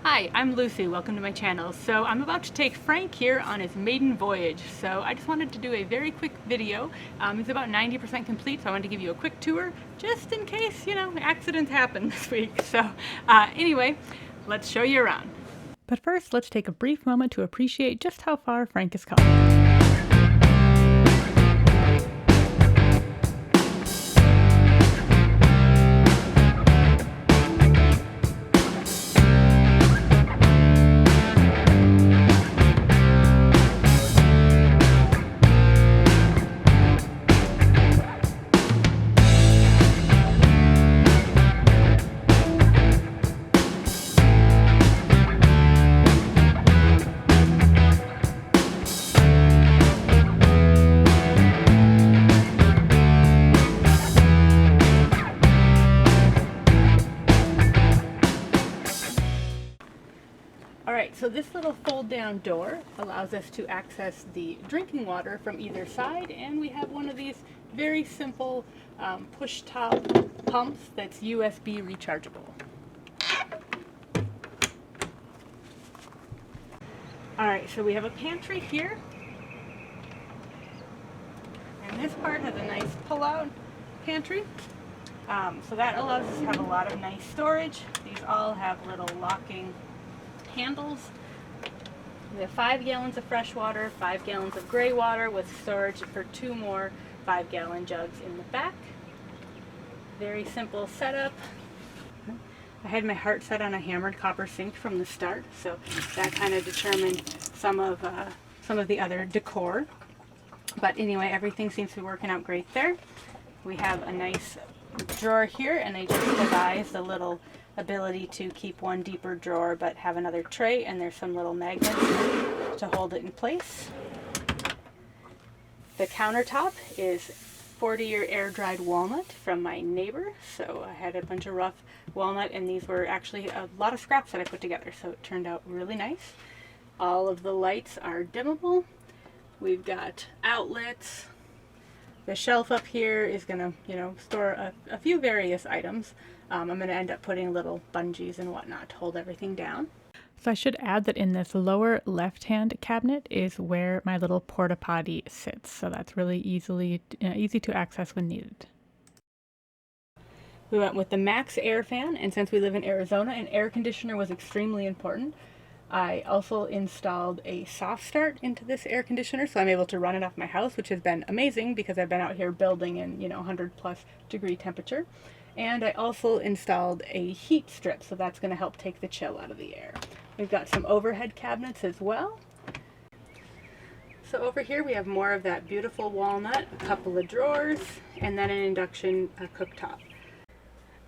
Hi, I'm Lucy. Welcome to my channel. So I'm about to take Frank here on his maiden voyage. So I just wanted to do a very quick video. It's about 90% complete, so I wanted to give you a quick tour just in case, accidents happen this week. So anyway, let's show you around. But first, let's take a brief moment to appreciate just how far Frank has come. Alright, so this little fold down door allows us to access the drinking water from either side, and we have one of these very simple push top pumps that's USB rechargeable. Alright, so we have a pantry here, and this part has a nice pull-out pantry. So that allows us to have a lot of nice storage. These all have little locking handles. We have 5 gallons of fresh water, 5 gallons of gray water with storage for 2 more 5-gallon jugs in the back. Very simple setup. I had my heart set on a hammered copper sink from the start, so that kind of determined some of the other decor. But anyway, everything seems to be working out great there. We have a nice drawer here, and they just devised a little ability to keep one deeper drawer but have another tray, and there's some little magnets to hold it in place. The countertop is 40-year air-dried walnut from my neighbor, so I had a bunch of rough walnut, and these were actually a lot of scraps that I put together, so it turned out really nice. All of the lights are dimmable. We've got outlets. The shelf up here is going to, store a few various items. I'm going to end up putting little bungees and whatnot to hold everything down. So I should add that in this lower left-hand cabinet is where my little porta potty sits. So that's really easy to access when needed. We went with the Max Air fan, and since we live in Arizona, an air conditioner was extremely important. I also installed a soft start into this air conditioner, so I'm able to run it off my house, which has been amazing because I've been out here building in 100+ degree temperature. And I also installed a heat strip, so that's going to help take the chill out of the air. We've got some overhead cabinets as well. So over here we have more of that beautiful walnut, a couple of drawers, and then an induction cooktop.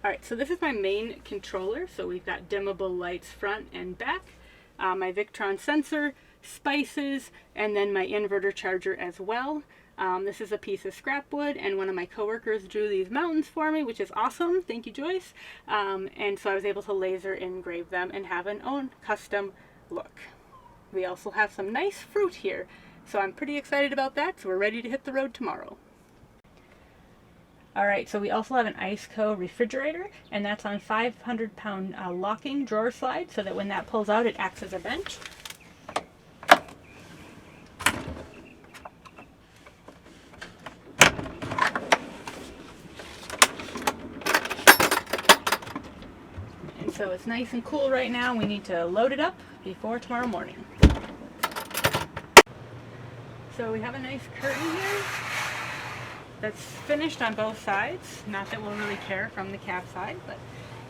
Alright, so this is my main controller, so we've got dimmable lights front and back. My Victron sensor, spices, and then my inverter charger as well. This is a piece of scrap wood, and one of my coworkers drew these mountains for me, which is awesome. Thank you, Joyce. And so I was able to laser engrave them and have an own custom look. We also have some nice fruit here, so I'm pretty excited about that, so we're ready to hit the road tomorrow. Alright, so we also have an Iceco refrigerator, and that's on 500-pound locking drawer slide, so that when that pulls out, it acts as a bench. And so it's nice and cool right now. We need to load it up before tomorrow morning. So we have a nice curtain here that's finished on both sides. Not that we'll really care from the cab side, but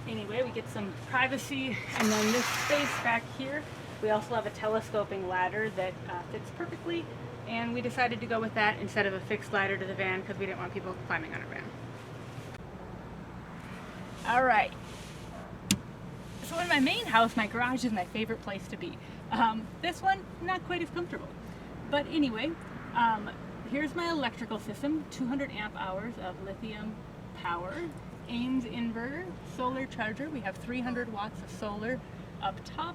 anyway, we get some privacy. And then this space back here, we also have a telescoping ladder that fits perfectly, and we decided to go with that instead of a fixed ladder to the van because we didn't want people climbing on our van. Alright, so in my main house, my garage is my favorite place to be. This one, not quite as comfortable. But anyway, here's my electrical system, 200 amp hours of lithium power, Ames inverter, solar charger. We have 300 watts of solar up top.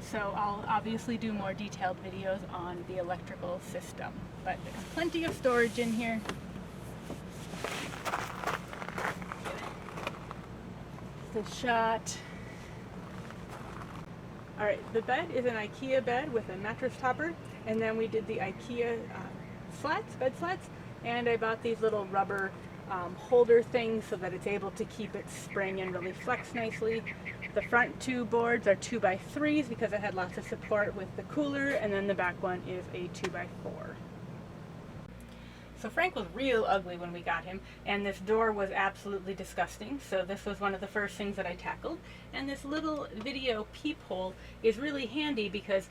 So I'll obviously do more detailed videos on the electrical system. But there's plenty of storage in here. The shot. All right, the bed is an IKEA bed with a mattress topper, and then we did the IKEA bed slats, and I bought these little rubber holder things so that it's able to keep its spring and really flex nicely. The front two boards are 2x3s because it had lots of support with the cooler, and then the back one is a 2x4. So Frank was real ugly when we got him, and this door was absolutely disgusting, so this was one of the first things that I tackled. And this little video peephole is really handy because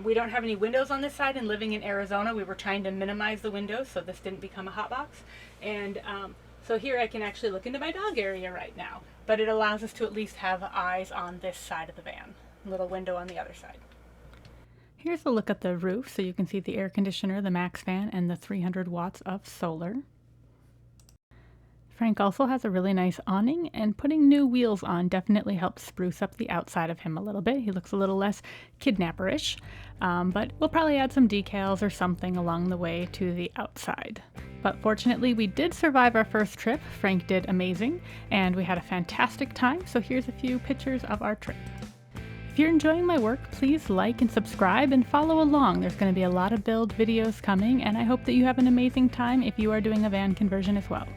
we don't have any windows on this side, and living in Arizona we were trying to minimize the windows so this didn't become a hot box. And so here I can actually look into my dog area right now, but it allows us to at least have eyes on this side of the van. A little window on the other side. Here's a look at the roof, so you can see the air conditioner, the max fan, and the 300 watts of solar. Frank also has a really nice awning, and putting new wheels on definitely helps spruce up the outside of him a little bit. He looks a little less kidnapperish, but we'll probably add some decals or something along the way to the outside. But fortunately, we did survive our first trip. Frank did amazing, and we had a fantastic time, so here's a few pictures of our trip. If you're enjoying my work, please like and subscribe and follow along. There's going to be a lot of build videos coming, and I hope that you have an amazing time if you are doing a van conversion as well.